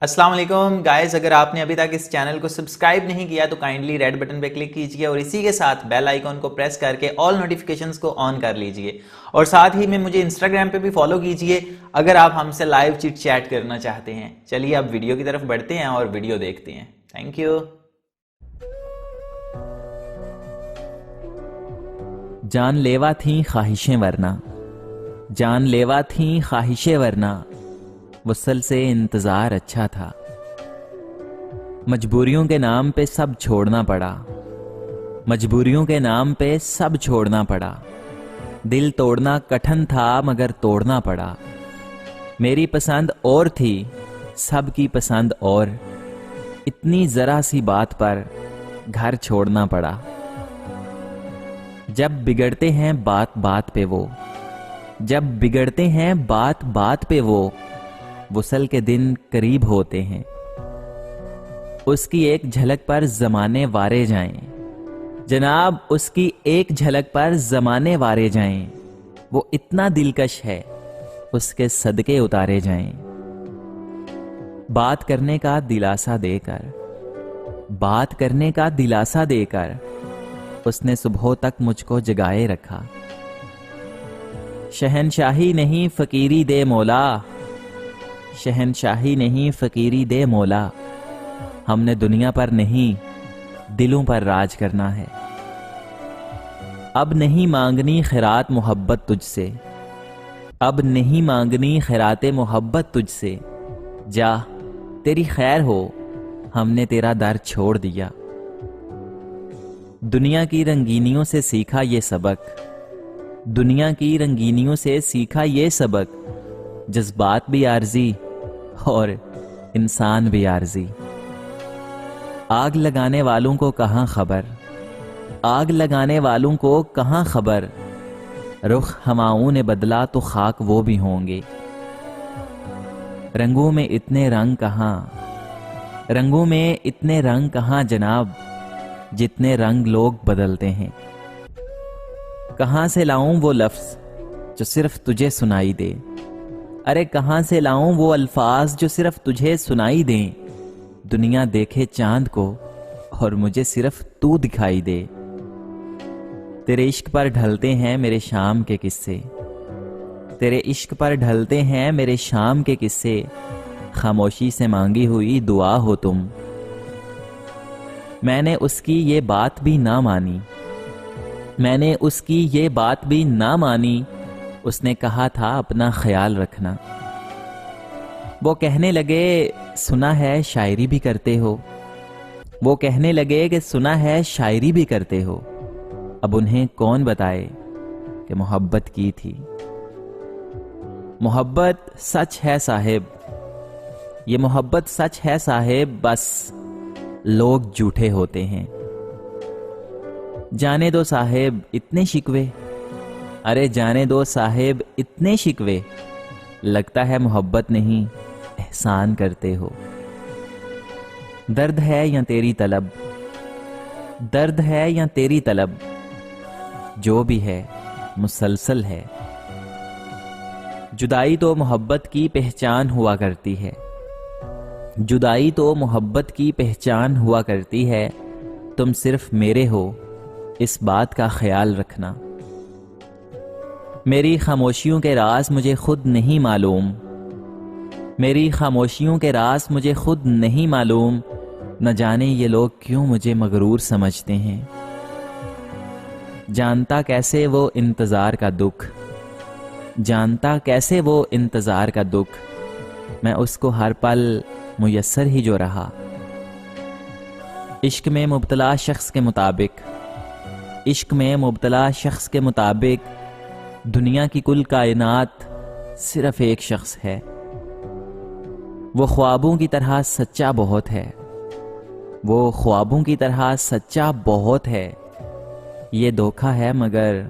अस्सलाम वालेकुम गाइस, अगर आपने अभी तक इस चैनल को सब्सक्राइब नहीं किया तो काइंडली रेड बटन पे क्लिक कीजिए और इसी के साथ बेल आइकॉन को प्रेस करके ऑल नोटिफिकेशंस को ऑन कर लीजिए। और साथ ही में मुझे इंस्टाग्राम पे भी फॉलो कीजिए अगर आप हमसे लाइव चिट चैट करना चाहते हैं। चलिए अब वीडियो की तरफ बढ़ते हैं और वीडियो देखते हैं। Thank you. जानलेवा थीं ख्वाहिशें वरना, जानलेवा थीं ख्वाहिशें वरना, वसल से इंतजार अच्छा था। मजबूरियों के नाम पे सब छोड़ना पड़ा, मजबूरियों के नाम पे सब छोड़ना पड़ा। दिल तोड़ना कठिन था मगर तोड़ना पड़ा। मेरी पसंद और थी, सबकी पसंद और, इतनी जरा सी बात पर घर छोड़ना पड़ा। जब बिगड़ते हैं बात बात पे वो, जब बिगड़ते हैं बात बात पे वो, वसल के दिन करीब होते हैं। उसकी एक झलक पर जमाने वारे जाएं, जनाब उसकी एक झलक पर जमाने वारे जाएं। वो इतना दिलकश है, उसके सदके उतारे जाएं। बात करने का दिलासा देकर, बात करने का दिलासा देकर, उसने सुबह तक मुझको जगाए रखा। शहनशाही नहीं फकीरी दे मौला, शहनशाही नहीं फकीरी दे मौला। हमने दुनिया पर नहीं दिलों पर राज करना है। अब नहीं मांगनी खैरात मोहब्बत तुझसे, अब नहीं मांगनी खैरात मोहब्बत तुझसे। जा तेरी खैर हो, हमने तेरा दर छोड़ दिया। दुनिया की रंगीनियों से सीखा ये सबक, दुनिया की रंगीनियों से सीखा ये सबक। जज्बात भी आर्जी और इंसान भी आर्जी। आग लगाने वालों को कहां खबर, आग लगाने वालों को कहां खबर। रुख हवाओं ने बदला तो खाक वो भी होंगे। रंगों में इतने रंग कहां, रंगों में इतने रंग कहां जनाब, जितने रंग लोग बदलते हैं। कहां से लाऊं वो लफ्ज जो सिर्फ तुझे सुनाई दे, अरे कहां से लाऊं वो अल्फाज जो सिर्फ तुझे सुनाई दें। दुनिया देखे चांद को और मुझे सिर्फ तू दिखाई दे। तेरे इश्क पर ढलते हैं मेरे शाम के किस्से, तेरे इश्क पर ढलते हैं मेरे शाम के किस्से। खामोशी से मांगी हुई दुआ हो तुम। मैंने उसकी ये बात भी ना मानी, मैंने उसकी ये बात भी ना मानी। उसने कहा था अपना ख्याल रखना। वो कहने लगे सुना है शायरी भी करते हो, वो कहने लगे कि सुना है शायरी भी करते हो। अब उन्हें कौन बताए कि मोहब्बत की थी। मोहब्बत सच है साहिब, ये मोहब्बत सच है साहिब, बस लोग झूठे होते हैं। जाने दो साहिब इतने शिकवे, अरे जाने दो साहिब इतने शिकवे। लगता है मोहब्बत नहीं एहसान करते हो। दर्द है या तेरी तलब, दर्द है या तेरी तलब, जो भी है मुसलसल है। जुदाई तो मोहब्बत की पहचान हुआ करती है, जुदाई तो मोहब्बत की पहचान हुआ करती है। तुम सिर्फ मेरे हो, इस बात का ख्याल रखना। मेरी खामोशियों के राज मुझे खुद नहीं मालूम, मेरी खामोशियों के राज मुझे खुद नहीं मालूम। न जाने ये लोग क्यों मुझे मगरूर समझते हैं। जानता कैसे वो इंतजार का दुख, जानता कैसे वो इंतजार का दुख। मैं उसको हर पल मुयस्सर ही जो रहा। इश्क में मुब्तला शख्स के मुताबिक, इश्क में मुब्तला शख्स के मुताबिक, दुनिया की कुल कायनात सिर्फ एक शख्स है। वो ख्वाबों की तरह सच्चा बहुत है, वो ख्वाबों की तरह सच्चा बहुत है। ये धोखा है मगर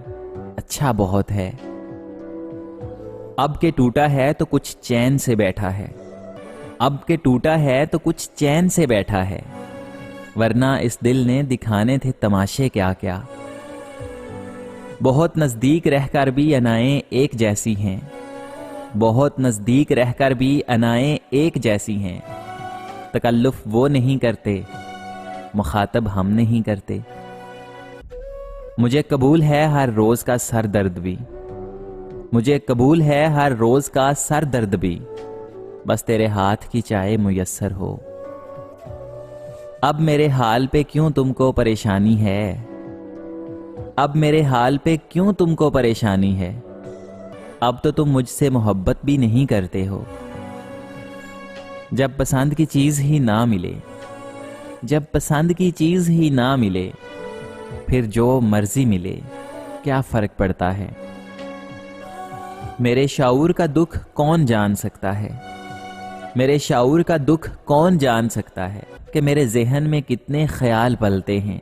अच्छा बहुत है। अब के टूटा है तो कुछ चैन से बैठा है, अब के टूटा है तो कुछ चैन से बैठा है। वरना इस दिल ने दिखाने थे तमाशे क्या क्या। बहुत नजदीक रहकर भी अनाएं एक जैसी हैं, बहुत नजदीक रहकर भी अनाएं एक जैसी हैं। तकल्लुफ वो नहीं करते, मुखातब हम नहीं करते। मुझे कबूल है हर रोज का सर दर्द भी, मुझे कबूल है हर रोज का सर दर्द भी, बस तेरे हाथ की चाय मुयस्सर हो। अब मेरे हाल पे क्यों तुमको परेशानी है, अब मेरे हाल पे क्यों तुमको परेशानी है, अब तो तुम मुझसे मोहब्बत भी नहीं करते हो। जब पसंद की चीज ही ना मिले, जब पसंद की चीज ही ना मिले, फिर जो मर्जी मिले क्या फर्क पड़ता है। मेरे शाऊर का दुख कौन जान सकता है, मेरे शाऊर का दुख कौन जान सकता है कि मेरे ज़हन में कितने ख्याल पलते हैं।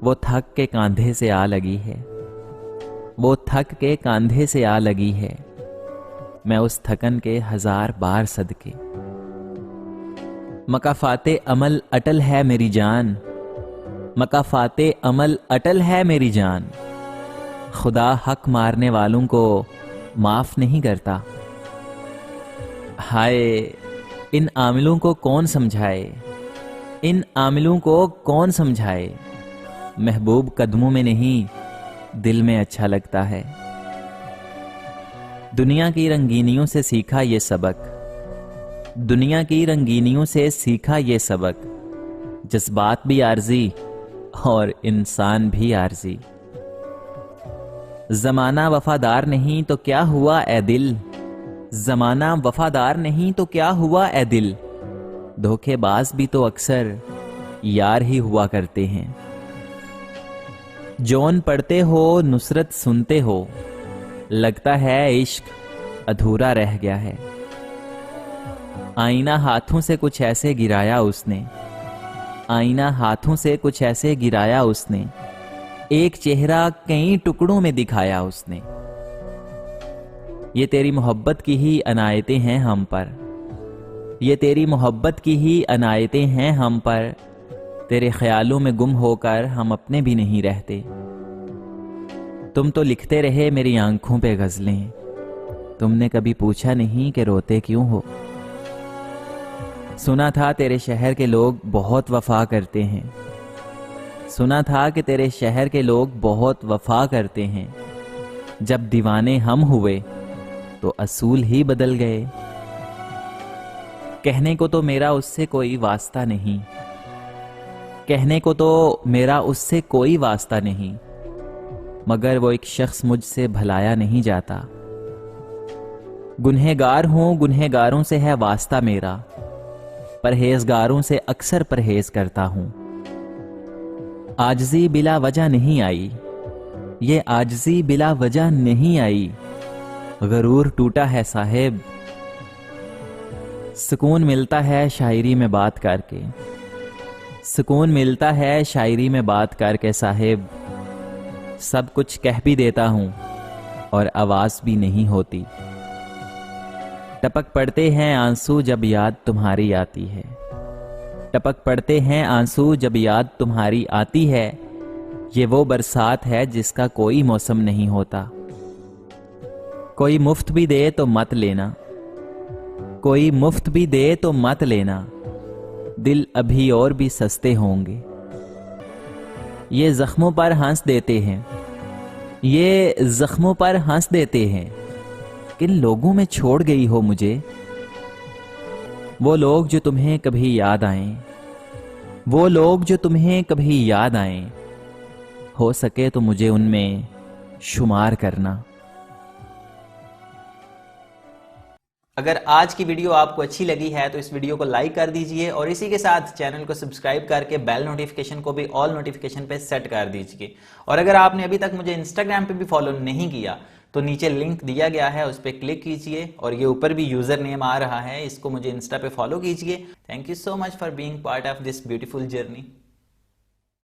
वो थक के कांधे से आ लगी है, वो थक के कांधे से आ लगी है, मैं उस थकन के 1000 बार सदके। मकाफाते अमल अटल है मेरी जान, मकाफाते अमल अटल है मेरी जान, खुदा हक मारने वालों को माफ नहीं करता। हाय इन आमिलों को कौन समझाए, इन आमिलों को कौन समझाए, महबूब कदमों में नहीं दिल में अच्छा लगता है। दुनिया की रंगीनियों से सीखा ये सबक, दुनिया की रंगीनियों से सीखा ये सबक, जज्बात भी आर्जी और इंसान भी आर्जी। जमाना वफादार नहीं तो क्या हुआ ए दिल, जमाना वफादार नहीं तो क्या हुआ ए दिल, धोखेबाज भी तो अक्सर यार ही हुआ करते हैं। जौन पढ़ते हो नुसरत सुनते हो, लगता है इश्क अधूरा रह गया है। आईना हाथों से कुछ ऐसे गिराया उसने, आईना हाथों से कुछ ऐसे गिराया उसने, एक चेहरा कई टुकड़ों में दिखाया उसने। ये तेरी मोहब्बत की ही अनायतें हैं हम पर, ये तेरी मोहब्बत की ही अनायतें हैं हम पर, तेरे ख्यालों में गुम होकर हम अपने भी नहीं रहते। तुम तो लिखते रहे मेरी आंखों पे गजलें, तुमने कभी पूछा नहीं कि रोते क्यों हो। सुना था तेरे शहर के लोग बहुत वफा करते हैं, सुना था कि तेरे शहर के लोग बहुत वफा करते हैं, जब दीवाने हम हुए तो असूल ही बदल गए। कहने को तो मेरा उससे कोई वास्ता नहीं, कहने को तो मेरा उससे कोई वास्ता नहीं, मगर वो एक शख्स मुझसे भलाया नहीं जाता। गुनहगार हूं, गुनहगारों से है वास्ता मेरा, परहेजगारों से अक्सर परहेज करता हूं। आजजी बिला वजह नहीं आई, ये आजजी बिला वजह नहीं आई, गरूर टूटा है साहेब। सुकून मिलता है शायरी में बात करके, सुकून मिलता है शायरी में बात करके साहेब। सब कुछ कह भी देता हूं और आवाज भी नहीं होती। टपक पड़ते हैं आंसू जब याद तुम्हारी आती है, टपक पड़ते हैं आंसू जब याद तुम्हारी आती है। ये वो बरसात है जिसका कोई मौसम नहीं होता। कोई मुफ्त भी दे तो मत लेना, कोई मुफ्त भी दे तो मत लेना, दिल अभी और भी सस्ते होंगे। ये जख्मों पर हंस देते हैं, ये जख्मों पर हंस देते हैं, किन लोगों में छोड़ गई हो मुझे। वो लोग जो तुम्हें कभी याद आएं, वो लोग जो तुम्हें कभी याद आएं, हो सके तो मुझे उनमें शुमार करना। अगर आज की वीडियो आपको अच्छी लगी है तो इस वीडियो को लाइक कर दीजिए और इसी के साथ चैनल को सब्सक्राइब करके बेल नोटिफिकेशन को भी ऑल नोटिफिकेशन पे सेट कर दीजिए। और अगर आपने अभी तक मुझे इंस्टाग्राम पे भी फॉलो नहीं किया तो नीचे लिंक दिया गया है, उस पर क्लिक कीजिए और ये ऊपर भी यूजर नेम आ रहा है, इसको मुझे इंस्टा पे फॉलो कीजिए। Thank you so much for being part of this beautiful journey.